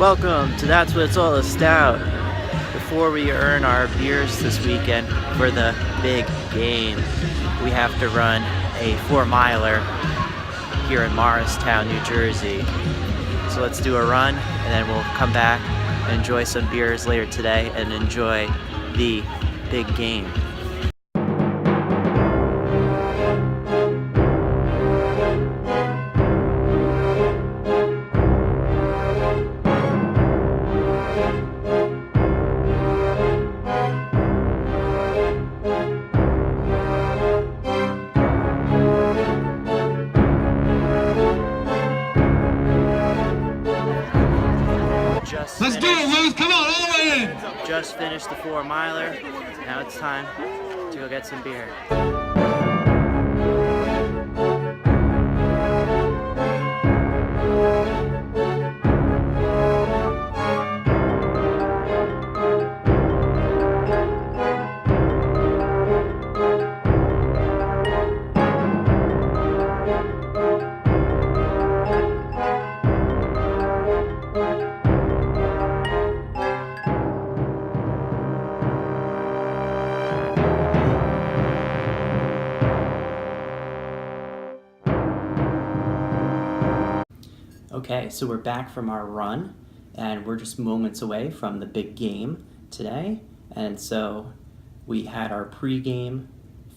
Welcome to That's What It's All A-Stout. Before we earn our beers this weekend for the big game, we have to run a 4-miler here in Morristown, New Jersey. So let's do a run and then we'll come back and enjoy some beers later today and enjoy the big game. Let's do it, Luke. Come on, all the way in. Just finished the 4-miler. Now it's time to go get some beer. Okay, so we're back from our run, and we're just moments away from the big game today. And so we had our pre-game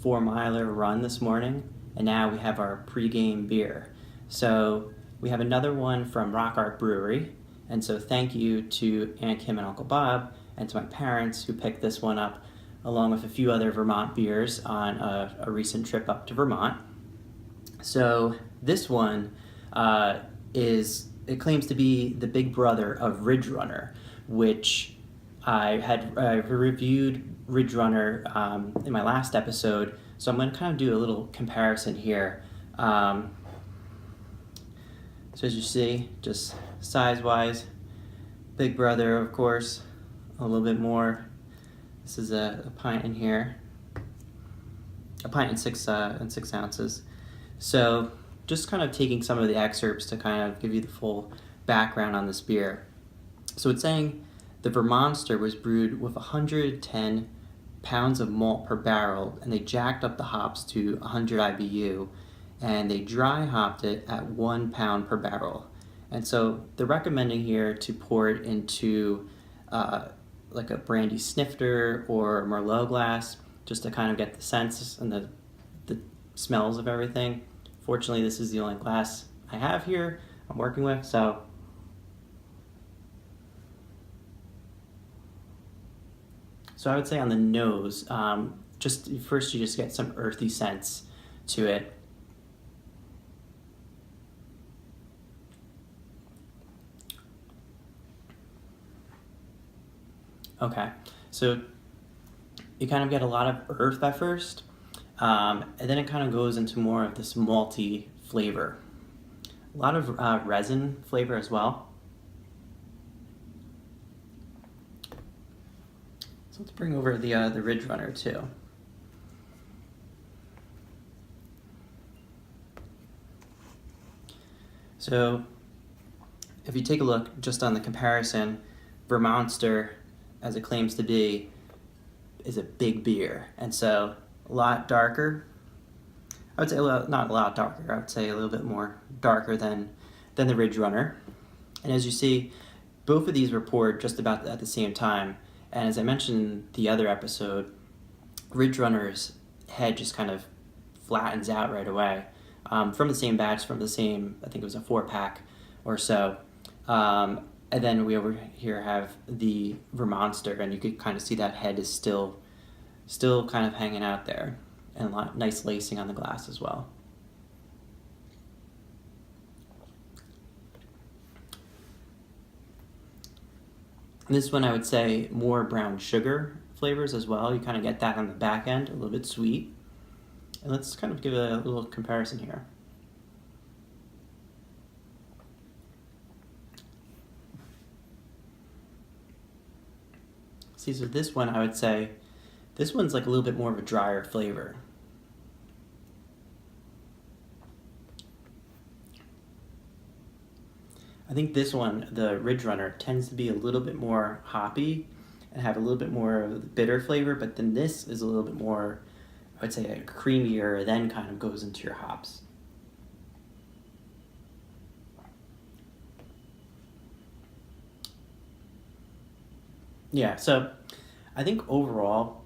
4-miler run this morning, and now we have our pre-game beer. So we have another one from Rock Art Brewery, and so thank you to Aunt Kim and Uncle Bob, and to my parents who picked this one up, along with a few other Vermont beers on a recent trip up to Vermont. So this one it claims to be the big brother of Ridge Runner, which I reviewed Ridge Runner in my last episode, so I'm going to kind of do a little comparison here. So as you see, just size-wise, big brother, of course, a little bit more. This is a pint in here, a pint and 6 ounces. So just kind of taking some of the excerpts to kind of give you the full background on this beer. So it's saying the Vermonster was brewed with 110 pounds of malt per barrel, and they jacked up the hops to 100 IBU, and they dry hopped it at 1 pound per barrel. And so they're recommending here to pour it into like a brandy snifter or Merlot glass, just to kind of get the sense and the smells of everything. Fortunately, this is the only glass I have here I'm working with, so I would say on the nose, just first you just get some earthy scents to it. Okay, so you kind of get a lot of earth at first, and then it kind of goes into more of this malty flavor. A lot of resin flavor as well. So let's bring over the Ridge Runner too. So if you take a look just on the comparison, Vermonster, as it claims to be, is a big beer, and so a lot darker. I would say not a lot darker. I would say a little bit more darker than the Ridge Runner. And as you see, both of these were poured just about at the same time. And as I mentioned in the other episode, Ridge Runner's head just kind of flattens out right away from the same batch, from the same, I think it was a 4-pack or so. And then we over here have the Vermonster, and you could kind of see that head is still kind of hanging out there, and a lot nice lacing on the glass as well. And this one, I would say, more brown sugar flavors as well. You kind of get that on the back end, a little bit sweet. And let's kind of give a little comparison here. See, so this one, I would say, this one's like a little bit more of a drier flavor. I think this one, the Ridge Runner, tends to be a little bit more hoppy and have a little bit more of the bitter flavor, but then this is a little bit more, I would say, creamier, then kind of goes into your hops. Yeah, so I think overall,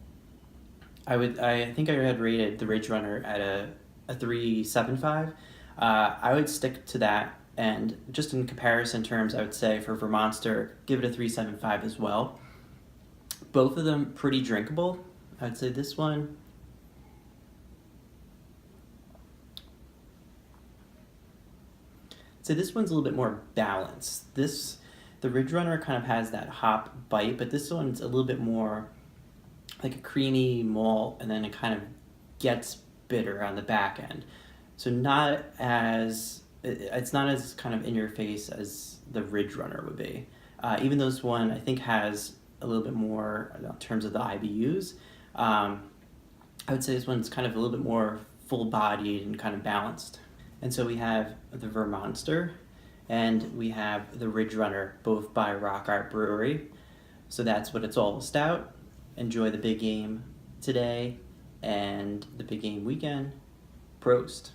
I think I had rated the Ridge Runner at a 3.75. I would stick to that, and just in comparison terms, I would say for Vermonster, give it a 3.75 as well. Both of them pretty drinkable. I would say this one. So this one's a little bit more balanced. The Ridge Runner kind of has that hop bite, but this one's a little bit more like a creamy malt, and then it kind of gets bitter on the back end. So it's not as kind of in your face as the Ridge Runner would be. Even though this one I think has a little bit more in terms of the IBUs. I would say this one's kind of a little bit more full-bodied and kind of balanced. And so we have the Vermonster and we have the Ridge Runner, both by Rock Art Brewery. So that's what it's all stout. Enjoy the big game today and the big game weekend. Prost.